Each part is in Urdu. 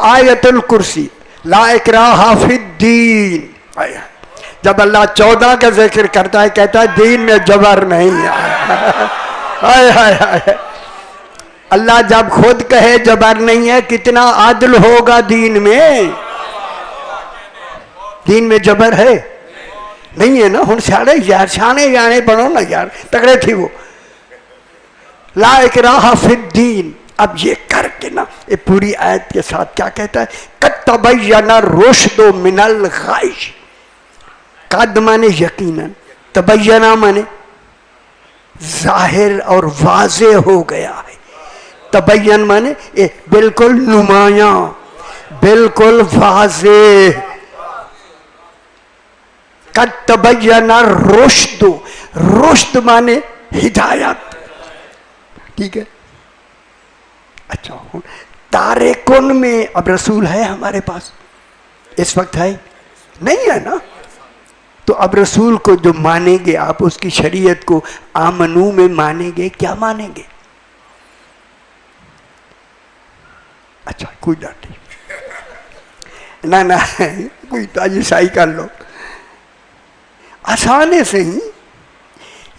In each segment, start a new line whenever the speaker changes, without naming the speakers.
آیت الکرسی لا اکراہ فی الدین. جب اللہ 14 کا ذکر کرتا ہے کہتا ہے دین میں جبر نہیں ہے. اللہ جب خود کہے جبر نہیں ہے کتنا عادل ہوگا دین میں. دین میں جبر ہے نہیں ہے نا. ہن ساڑے یار شانے جانے بنو نا یار, تگڑے تھی وہ. لا اکراہ فی الدین. اب یہ کر کے نا یہ پوری آیت کے ساتھ کیا کہتا ہے, قد تبین الرشد من الغی. قد مانے یقیناً, تبینہ مانے ظاہر اور واضح ہو گیا ہے. تبین مانے بالکل نمایاں, بالکل واضح. قد تبین الرشد, رشد مانے ہدایت. ٹھیک ہے. اچھا تارکن میں اب رسول ہے ہمارے پاس اس وقت ہے نہیں ہے نا. تو اب رسول کو جو مانیں گے آپ, اس کی شریعت کو آمنو میں مانیں گے. کیا مانیں گے؟ اچھا کوئی ڈانٹ نہیں, نہ کوئی تاجسائی کر لو. آسانے سے ہی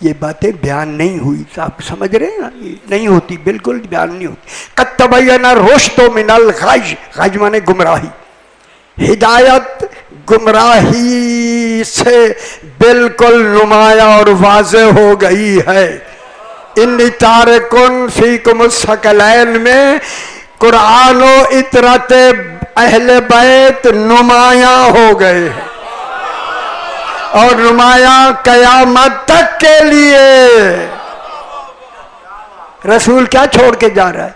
یہ باتیں بیان نہیں ہوئی, آپ سمجھ رہے ہیں نا, نہیں ہوتی, بالکل بیان نہیں ہوتی. قد تبین الرشد من الغی. غی مانے گمراہی, ہدایت گمراہی سے بالکل نمایاں اور واضح ہو گئی ہے. انی تارکن فیکم الثقلین میں قرآن و اطرت اہل بیت نمایاں ہو گئے ہیں, اور نمایاں قیامت تک کے لیے. رسول کیا چھوڑ کے جا رہا ہے؟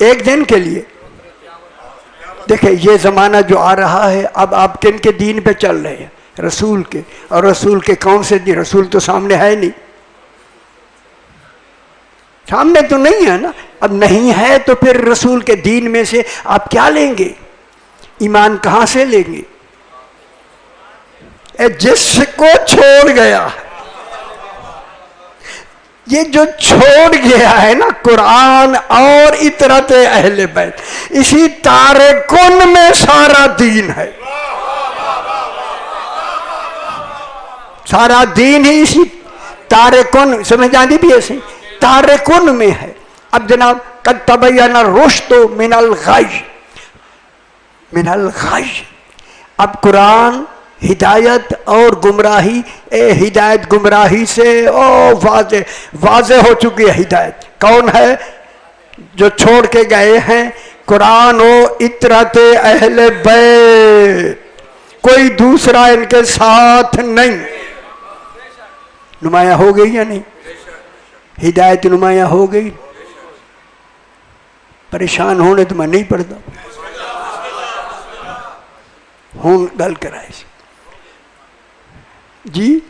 ایک دن کے لیے. دیکھیں یہ زمانہ جو آ رہا ہے, اب آپ کن کے دین پہ چل رہے ہیں؟ رسول کے. اور رسول کے کون سے دین؟ رسول تو سامنے ہے نہیں, سامنے تو نہیں ہے نا. اب نہیں ہے تو پھر رسول کے دین میں سے آپ کیا لیں گے؟ ایمان کہاں سے لیں گے؟ جس کو چھوڑ گیا, یہ جو چھوڑ گیا ہے نا قرآن اور اطرت اہل بیت, اسی تارکن میں سارا دین ہے. سارا دین ہی اسی تارکن, سمجھ آتی بھی ایسے تارکن میں ہے. اب جناب قد تبین الرشد من الغی, من الغی. اب قرآن ہدایت اور گمراہی, ہدایت گمراہی سے واضح ہو چکی ہے. ہدایت کون ہے؟ جو چھوڑ کے گئے ہیں قرآن و اطرت اہل بیت, کوئی دوسرا ان کے ساتھ نہیں. نمایاں ہو گئی یا نہیں؟ ہدایت نمایاں ہو گئی. پریشان ہونے تو میں نہیں پڑتا ہوں, گل کرائے جی.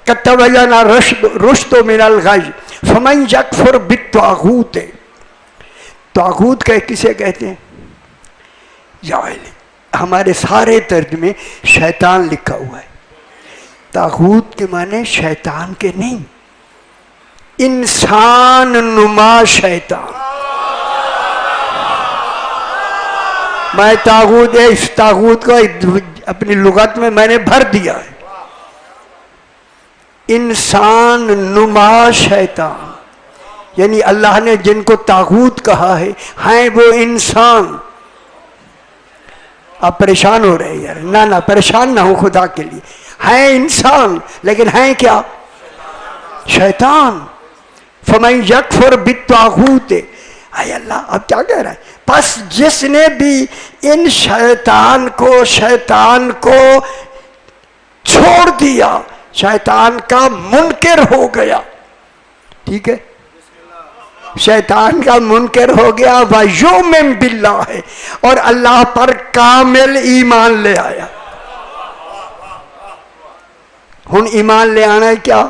قد تبین الرشد من الغی فمن یکفر بالطاغوت. طاغوت کسے کہتے ہیں؟ ہمارے سارے ترجمے شیطان لکھا ہوا ہے. طاغوت کے معنی شیطان کے نہیں, انسان نما شیطان. میں طاغوت, اس طاغوت کو اپنی لغت میں میں نے بھر دیا ہے. انسان نما شیطان, یعنی اللہ نے جن کو طاغوت کہا ہے ہیں وہ انسان. آپ پریشان ہو رہے ہیں یار, نہ پریشان نہ ہو خدا کے لیے. ہیں انسان لیکن ہیں کیا؟ شیطان. فمن یکفر بالطاغوت. اے اللہ اب کیا کہہ رہا ہے؟ پس جس نے بھی ان شیطان کو چھوڑ دیا, شیطان کا منکر ہو گیا. ٹھیک ہے, شیطان کا منکر ہو گیا. وَيُؤْمِن بِاللَّهِ, اور اللہ پر کامل ایمان لے آیا. ہن ایمان لے آنا ہے کیا؟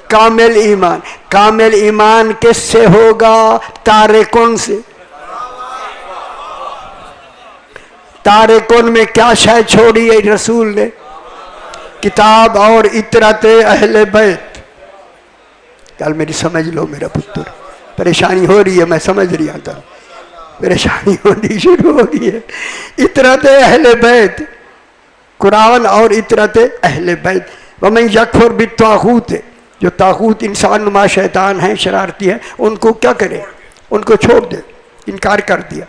کامل ایمان. کامل ایمان کس سے ہوگا؟ تارکن سے. تارکن میں کیا شے چھوڑی ہے رسول نے؟ کتاب اور اطرت اہل بیت. کل میری سمجھ لو میرا پتر, پریشانی ہو رہی ہے، میں سمجھ رہا تھا، پریشانی ہونی شروع ہو گئی ہے. اطرت اہل بیت، قرآن اور اطرت اہل بیت. ومن یکفر بالطاغوت، جو طاغوت انسان نما شیطان ہیں، شرارتی ہیں، ان کو کیا کرے؟ ان کو چھوڑ دے، انکار کر دیا.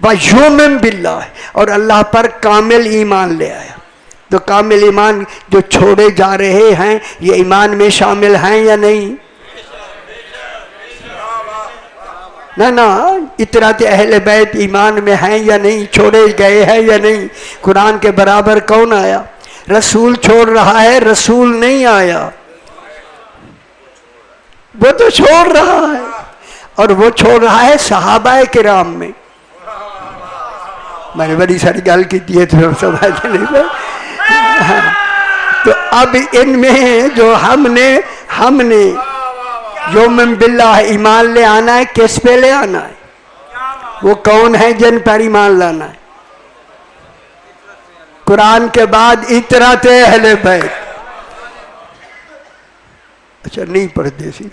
وَيُؤْمِن بِاللَّهِ، اور اللہ پر کامل ایمان لے آیا. تو کامل ایمان جو چھوڑے جا رہے ہیں یہ ایمان میں شامل ہیں یا نہیں؟ نہ اطرات اہل بیت ایمان میں ہیں یا نہیں؟ چھوڑے گئے ہیں یا نہیں؟ قرآن کے برابر کون آیا؟ رسول چھوڑ رہا ہے، رسول نہیں آیا. وہ تو چھوڑ رہا ہے، اور وہ چھوڑ رہا ہے صحابہ کرام میں. میں نے بڑی ساری گل کی ہے تو سمجھ نہیں پائے. تو اب ان میں جو ہم نے یومن باللہ ایمان لے آنا ہے، کس پہ لے آنا ہے؟ وہ کون ہے جن پر ایمان لانا ہے؟ قرآن کے بعد اطرات اہل بیت. اچھا نہیں پڑھتے سی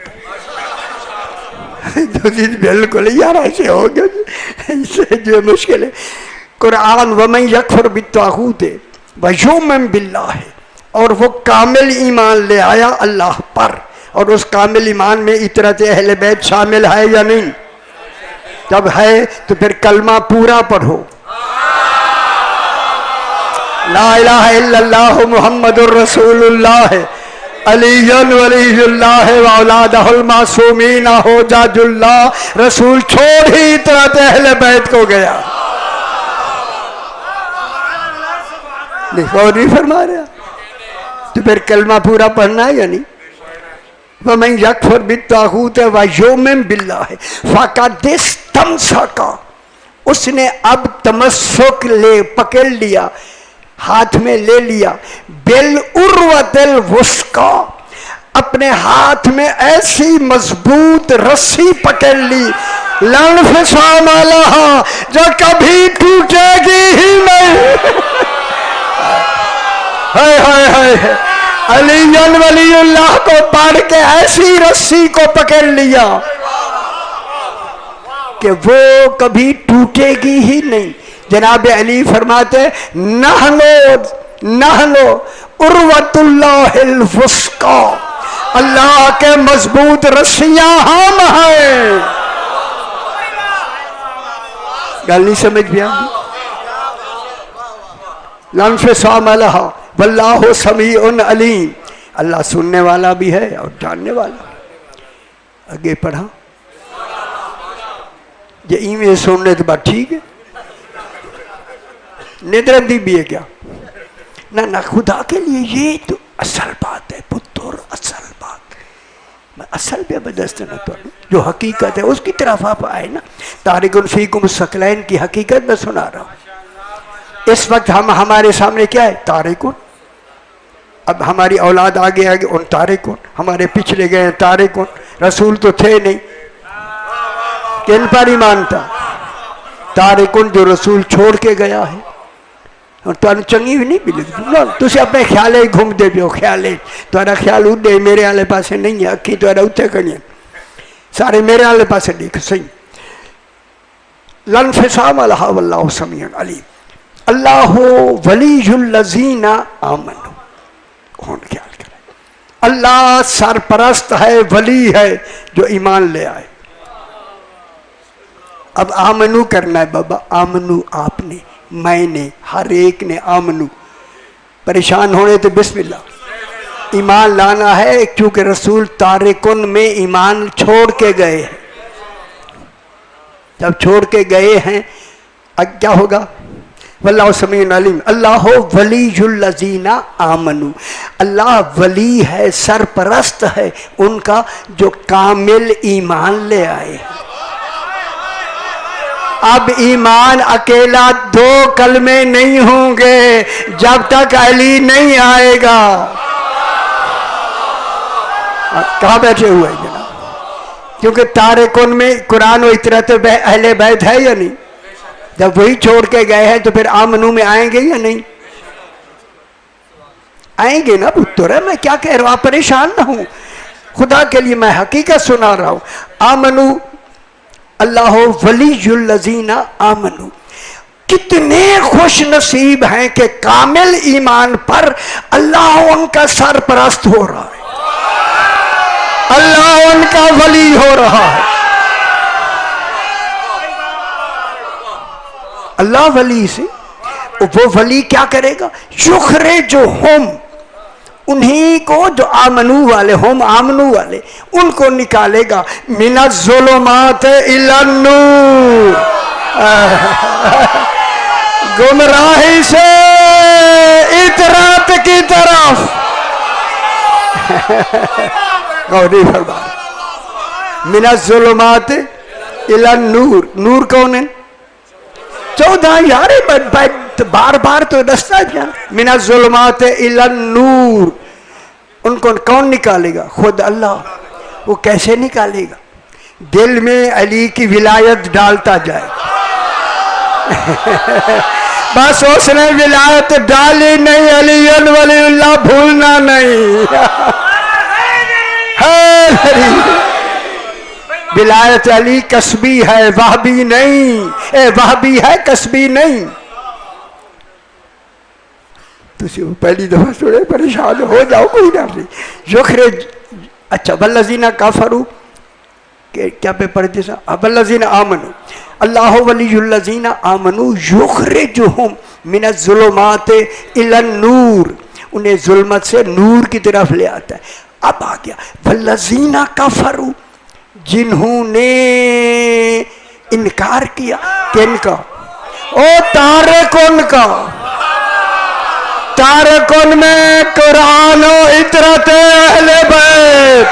تو بالکل یار ایسے ہو گیا، اس سے جو مشکل ہے. قرآن ومن یکفر بالطاغوت ویؤمن باللہ، اور وہ کامل ایمان لے آیا اللہ پر. اور اس کامل ایمان میں اطرت اہل بیت شامل ہے یا نہیں؟ جب ہے تو پھر کلمہ پورا پڑھو، لا الہ الا اللہ محمد الرسول اللہ علی ولی اللہ واولادہ المعصومین حجج اللہ. رسول چھوڑ ہی اطرت اہل بیت کو گیا. اور نہیں فرما رہا، تو پھر کلمہ پورا پڑھنا ہے یا نہیں؟ وَمَنْ يَكْفُرْ بِالطَّاغُوتِ وَيُؤْمِنْ بِاللَّهِ فَقَدِ اسْتَمْسَكَ، اس نے اب تمسک پکڑ لیا، ہاتھ میں لے لیا، بِالْعُرْوَةِ الْوُثْقَىٰ، اپنے ہاتھ میں ایسی مضبوط رسی پکڑ لی، لَا انْفِصَامَ لَهَا، جو کبھی ٹوٹے گی ہی نہیں. علی ولی اللہ کو پڑھ کے ایسی رسی کو پکڑ لیا کہ وہ کبھی ٹوٹے گی ہی نہیں. جناب علی فرماتے نحنو عروۃ اللہ الوثقیٰ، اللہ کے مضبوط رسیاں ہم ہیں. گل نہیں سمجھ بھی آئی؟ لا انفصام لہا واللہ سمیع علیم، اللہ سننے والا بھی ہے اور جاننے والا. آگے پڑھا یہ ایویں سننے تو بات ٹھیک ہے، ندرندی بھی ہے کیا؟ نہ خدا کے لیے یہ تو اصل بات ہے پتر، اصل بات. میں اصل پہ بدست نہ تو جو حقیقت ہے اس کی طرف آپ آئے نا. تارکن فیکم الثقلین کی حقیقت میں سنا رہا ہوں. اس وقت ہمارے سامنے کیا ہے؟ تارکن. اب ہماری اولاد آگے ان تارکن، ہمارے پچھلے گئے تارکن. رسول تو تھے نہیں، کن پر ایمان تھا؟ تارکن جو رسول چھوڑ کے گیا ہے. اور تو چنگی بھی نہیں بھی لگتی، تُسے اپنے خیالے گھوم دے پیو. خیالے تھوڑا خیال اڈے میرے والے پاسے نہیں ہے، اکھی تھوڑا اتنے کھڑی سارے میرے والے پاسے دیکھ صحیح. لا انفصام لہا واللہ سمیع علیم. اللہ ولی الذین آمنوا، کون خیال کرے؟ اللہ سرپرست ہے، ولی ہے جو ایمان لے آئے. اب آمنو کرنا ہے بابا. آمنو آپ نے، میں نے، ہر ایک نے آمنو. پریشان ہونے تو بسم اللہ، ایمان لانا ہے. کیونکہ رسول تارکن میں ایمان چھوڑ کے گئے ہیں. جب چھوڑ کے گئے ہیں اب کیا ہوگا؟ واللہ سمیع علیم. اللہ ولی الذین آمنوا، اللہ ولی ہے، سرپرست ہے ان کا جو کامل ایمان لے آئے ہیں. اب ایمان اکیلا 2 کلمے نہیں ہوں گے جب تک علی نہیں آئے گا. کہاں بیٹھے ہوئے ہیں جناب؟ کیونکہ تارکن میں قرآن و اطرت اہل بیت ہے یا نہیں؟ جب وہی چھوڑ کے گئے ہیں تو پھر آمنو میں آئیں گے یا نہیں؟ آئیں گے نا پتر. میں کیا کہہ رہا ہوں، آپ پریشان نہ ہوں. خدا کے لیے میں حقیقت سنا رہا ہوں. آمنو اللہ ولی الذین آمنوا. کتنے خوش نصیب ہیں کہ کامل ایمان پر اللہ ان کا سرپرست ہو رہا ہے، اللہ ان کا ولی ہو رہا ہے. اللہ ولی سے وہ ولی کیا کرے گا؟ یخرجہم، انہی کو جو آمنو والے، ہم آمنو والے، ان کو نکالے گا من الظلمات الی النور، گمراہی سے اطاعت کی طرف. غوری فرما، من الظلمات الی النور. نور کون ہے؟ 14 یار بار بار تو دستا ہے. من الظلمات الی النور، ان کو کون نکالے گا؟ خود اللہ. وہ کیسے نکالے گا؟ دل میں علی کی ولایت ڈالتا جائے. بس اس نے ولایت ڈالی نہیں، علی ولی اللہ بھولنا نہیں. ولایت علی کسبی ہے، وہبی نہیں. وہبی ہے، کسبی نہیں. تسی پہلی دفعہ سنے پریشان ہو جاؤ، کوئی نہ نہیں. یخرج، اچھا والذین کفروا، کیا پہ پڑھتے سا؟ والذین آمنوا، اللہ ولی الذین آمنوا یخرجہم من الظلمات الی النور، انہیں ظلمت سے نور کی طرف لے آتا ہے. اب آ گیا والذین کفروا، جنہوں نے انکار کیا. کن کا؟ او تارکن کا. تارکن میں قرآن و عطرت اہل بیت.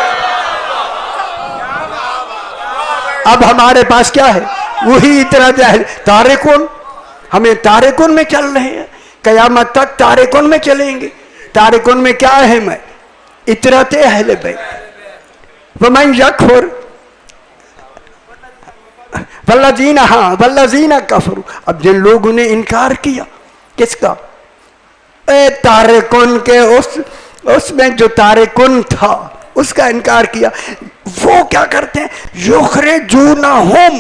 اب ہمارے پاس کیا ہے؟ وہی عطرت اہل. تارکن، ہمیں تارکن میں چل رہے ہیں، قیامت تک تارکن میں چلیں گے. تارکن میں کیا اہم ہے؟ عطرت اہل بیت. ومن یکفر والذین، ہاں والذین کفروا. اب جن لوگوں نے انکار کیا کس کا؟ تارکن کے، اس میں جو تارکن تھا اس کا انکار کیا. وہ کیا کرتے ہیں؟ یخرجونہم،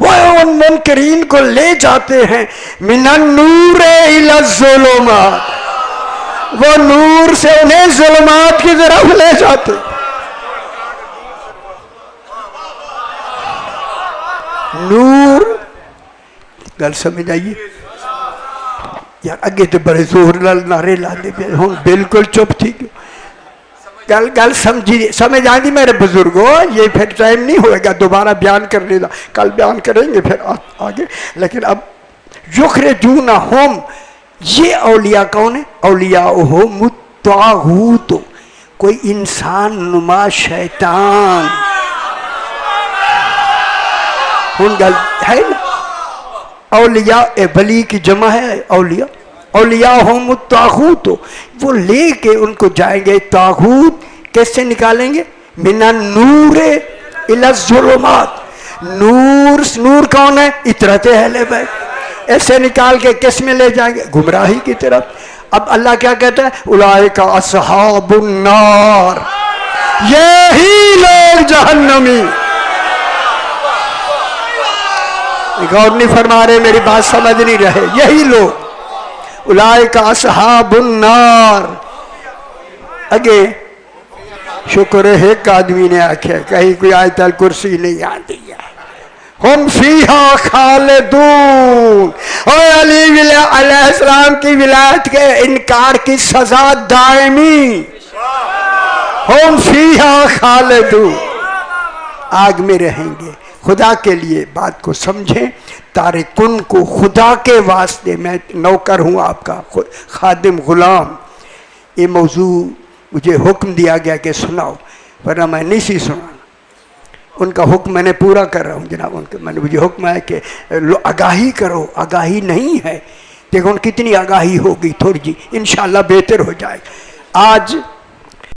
وہ ان منکرین کو لے جاتے ہیں من النور الی الظلمات، وہ نور سے انہیں ظلمات کی طرف لے جاتے. نور، گل سمجھ آئیے یار. اگے تو بڑے زور نعرے لاتے پہ، ہوں بالکل چپ تھی. گل سمجھ آئی میرے بزرگوں. یہ پھر ٹائم نہیں ہوئے گا دوبارہ بیان کرنے کا، کل بیان کریں گے پھر آگے. لیکن اب یخرجونہم، یہ اولیاء کون ہے؟ اولیاءہم الطاغوت، کوئی انسان نما شیطان. ہوں گل ہے نا، اولیاء ولی کی جمع ہے اولیاء. اولیاءہم الطاغوت، وہ لے کے ان کو جائیں گے. طاغوت کیسے نکالیں گے؟ من النور الی الظلمات. نور کون ہے؟ عطرت اہل بیت. ایسے نکال کے کس میں لے جائیں گے؟ گمراہی کی طرف. اب اللہ کیا کہتا ہے؟ اولئک اصحاب النار، یہی لوگ جہنمی. غور نہیں فرما رہے، میری بات سمجھ نہیں رہے. یہی لوگ اولئک اصحاب النار. اگے شکر ہے ایک آدمی نے آکھا کہیں کوئی آیت الکرسی نہیں آتی ہے. ہم فیہا خالدون. اور علی علیہ السلام کی ولایت کے انکار کی سزا دائمی. ہم فیہا خالدون، آگ میں رہیں گے. خدا کے لیے بات کو سمجھیں. تارکن کو خدا کے واسطے، میں نوکر ہوں آپ کا، خادم غلام. یہ موضوع مجھے حکم دیا گیا کہ سناؤ، ورنہ میں نہیں سی سنانا. ان کا حکم میں نے پورا کر رہا ہوں جناب. ان کا میں نے، مجھے حکم ہے کہ آگاہی کرو. آگاہی نہیں ہے، دیکھو کتنی آگاہی ہوگی تھوڑی جی، انشاءاللہ بہتر ہو جائے. آج